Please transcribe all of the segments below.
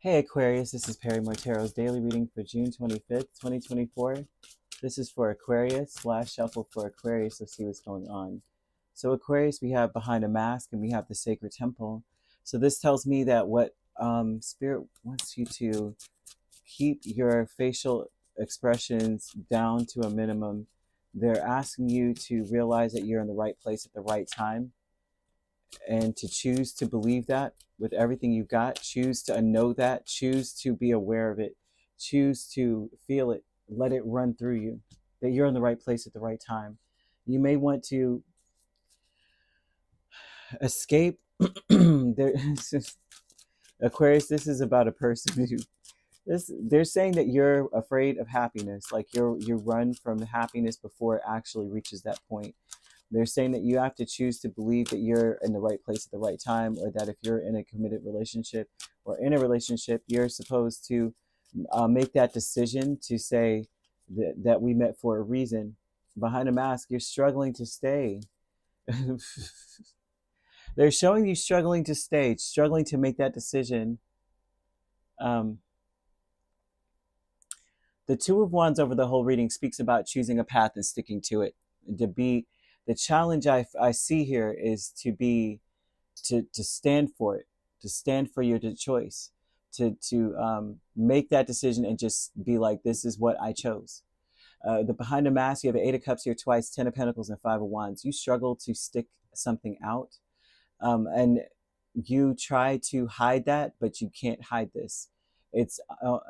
Hey Aquarius, this is Perrymore Tarot's daily reading for June 25th, 2024. This is for Aquarius, last shuffle for Aquarius. Let's see what's going on. So Aquarius, we have behind a mask and we have the sacred temple. So this tells me that what Spirit wants you to keep your facial expressions down to a minimum. They're asking you to realize that you're in the right place at the right time and to choose to believe that with everything you've got. Choose to know that. Choose to be aware of it. Choose to feel it. Let it run through you, that you're in the right place at the right time. You may want to escape. there, Aquarius, this is about a person who they're saying that you're afraid of happiness, like you run from happiness before it actually reaches that point. They're saying that you have to choose to believe that you're in the right place at the right time, or that if you're in a committed relationship or in a relationship, you're supposed to make that decision to say that we met for a reason. Behind a mask, you're struggling to stay. They're showing you struggling to stay, struggling to make that decision. Um, the Two of Wands over the whole reading speaks about choosing a path and sticking to it. To be the challenge I see here is to stand for it, to stand for your choice, to make that decision and just be like, this is what I chose. The behind the mask, you have an Eight of Cups here twice, Ten of Pentacles, and Five of Wands. You struggle to stick something out, and you try to hide that, but you can't hide this. It's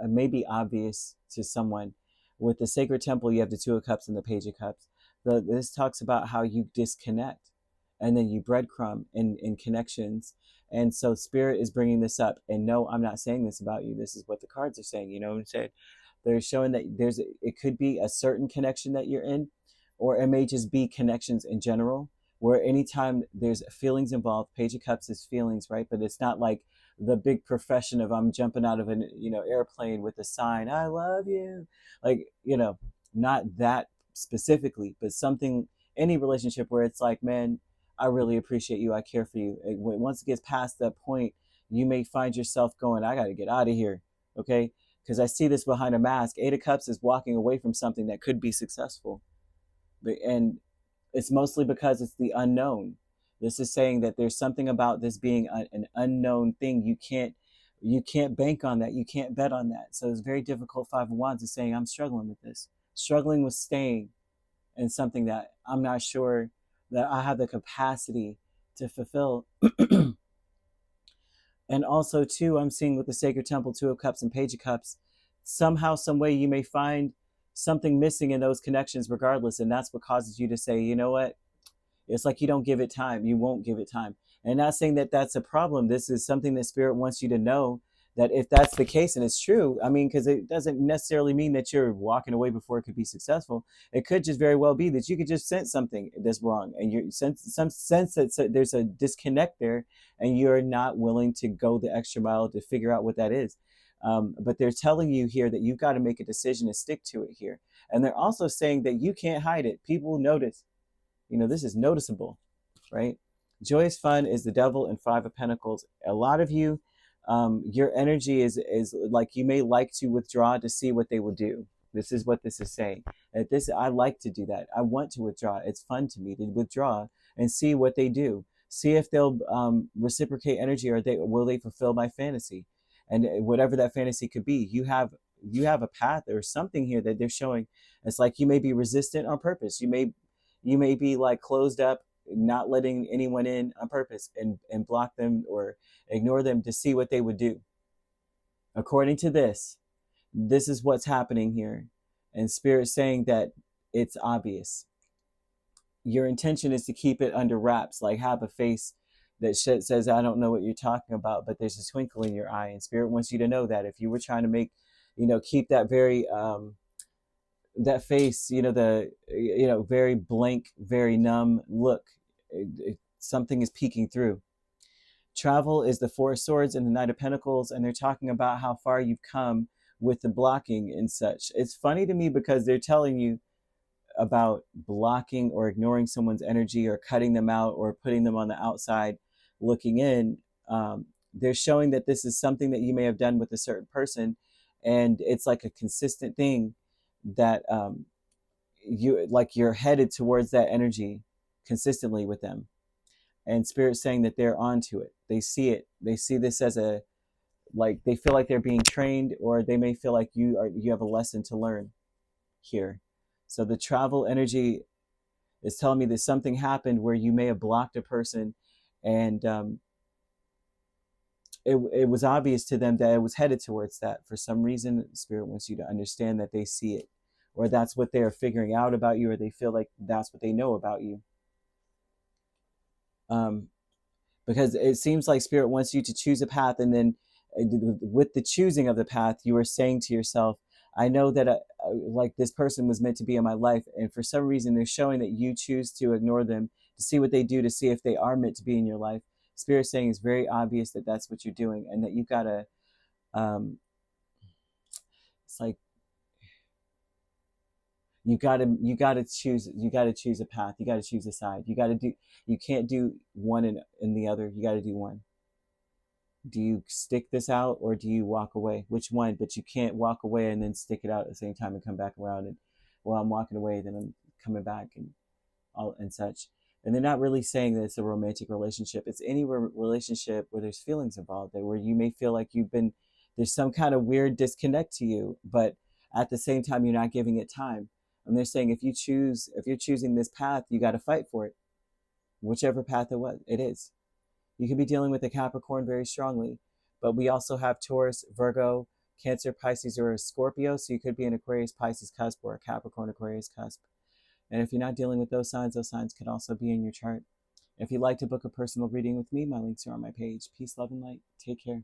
maybe obvious to someone. With the Sacred Temple, you have the Two of Cups and the Page of Cups. This talks about how you disconnect and then you breadcrumb in connections. And so Spirit is bringing this up. And no, I'm not saying this about you. This is what the cards are saying. You know what I'm saying? They're showing that it could be a certain connection that you're in, or it may just be connections in general, where anytime there's feelings involved. Page of Cups is feelings, right? But it's not like the big profession of I'm jumping out of an airplane with a sign, I love you. Like, not that specifically, but something, any relationship where it's like, man, I really appreciate you. I care for you. Once it gets past that point, you may find yourself going, I got to get out of here. Okay. Because I see this behind a mask. Eight of Cups is walking away from something that could be successful. And it's mostly because it's the unknown. This is saying that there's something about this being an unknown thing. You can't bank on that. You can't bet on that. So it's very difficult. Five of Wands is saying, I'm struggling with this, struggling with staying in something that I'm not sure that I have the capacity to fulfill. And also, too, I'm seeing with the Sacred Temple, Two of Cups and Page of Cups, somehow, some way, you may find something missing in those connections regardless. And that's what causes you to say, you know what? It's like you don't give it time. You won't give it time. And not saying that that's a problem. This is something that Spirit wants you to know, that if that's the case and it's true, I mean, because it doesn't necessarily mean that you're walking away before it could be successful. It could just very well be that you could just sense something that's wrong, and you sense some sense that there's a disconnect there, and you're not willing to go the extra mile to figure out what that is. But they're telling you here that you've got to make a decision and stick to it here. And they're also saying that you can't hide it. People notice. This is noticeable, right? Joyous fun is the Devil and Five of Pentacles. A lot of you, your energy is like, you may like to withdraw to see what they will do. This is what this is saying. I like to do that. I want to withdraw. It's fun to me to withdraw and see what they do. See if they'll reciprocate energy, or will they fulfill my fantasy, and whatever that fantasy could be. You have a path or something here that they're showing. It's like you may be resistant on purpose. You may be like closed up, not letting anyone in on purpose, and block them or ignore them to see what they would do. According to this is what's happening here. And Spirit saying that it's obvious. Your intention is to keep it under wraps, like have a face that says, I don't know what you're talking about, but there's a twinkle in your eye. And Spirit wants you to know that if you were trying to make, keep that very, that face, the very blank, very numb look, something is peeking through. Travel is the Four of Swords and the Knight of Pentacles, and they're talking about how far you've come with the blocking and such. It's funny to me because they're telling you about blocking or ignoring someone's energy or cutting them out or putting them on the outside looking in. They're showing that this is something that you may have done with a certain person, and it's like a consistent thing that you're headed towards that energy consistently with them. And Spirit's saying that they're onto it. They see it. They see this as a, like, they feel like they're being trained, or they may feel like you have a lesson to learn here. So the travel energy is telling me that something happened where you may have blocked a person, and it was obvious to them that it was headed towards that. For some reason, Spirit wants you to understand that they see it, or that's what they're figuring out about you, or they feel like that's what they know about you. Because it seems like Spirit wants you to choose a path, and then with the choosing of the path, you are saying to yourself, I know that like this person was meant to be in my life, and for some reason they're showing that you choose to ignore them, to see what they do, to see if they are meant to be in your life. Spirit saying it's very obvious that that's what you're doing, and that you've got to it's like you gotta choose a path. You gotta choose a side. You can't do one and the other. You gotta do one. Do you stick this out, or do you walk away? Which one? But you can't walk away and then stick it out at the same time and come back around, and, well, I'm walking away, then I'm coming back, and all and such. And they're not really saying that it's a romantic relationship. It's any relationship where there's feelings involved, where you may feel like there's some kind of weird disconnect to you, but at the same time you're not giving it time. And they're saying if you're choosing this path, you got to fight for it, whichever path it is. You could be dealing with a Capricorn very strongly, but we also have Taurus, Virgo, Cancer, Pisces, or a Scorpio. So you could be an Aquarius, Pisces cusp, or a Capricorn, Aquarius cusp. And if you're not dealing with those signs could also be in your chart. If you'd like to book a personal reading with me, my links are on my page. Peace, love, and light. Take care.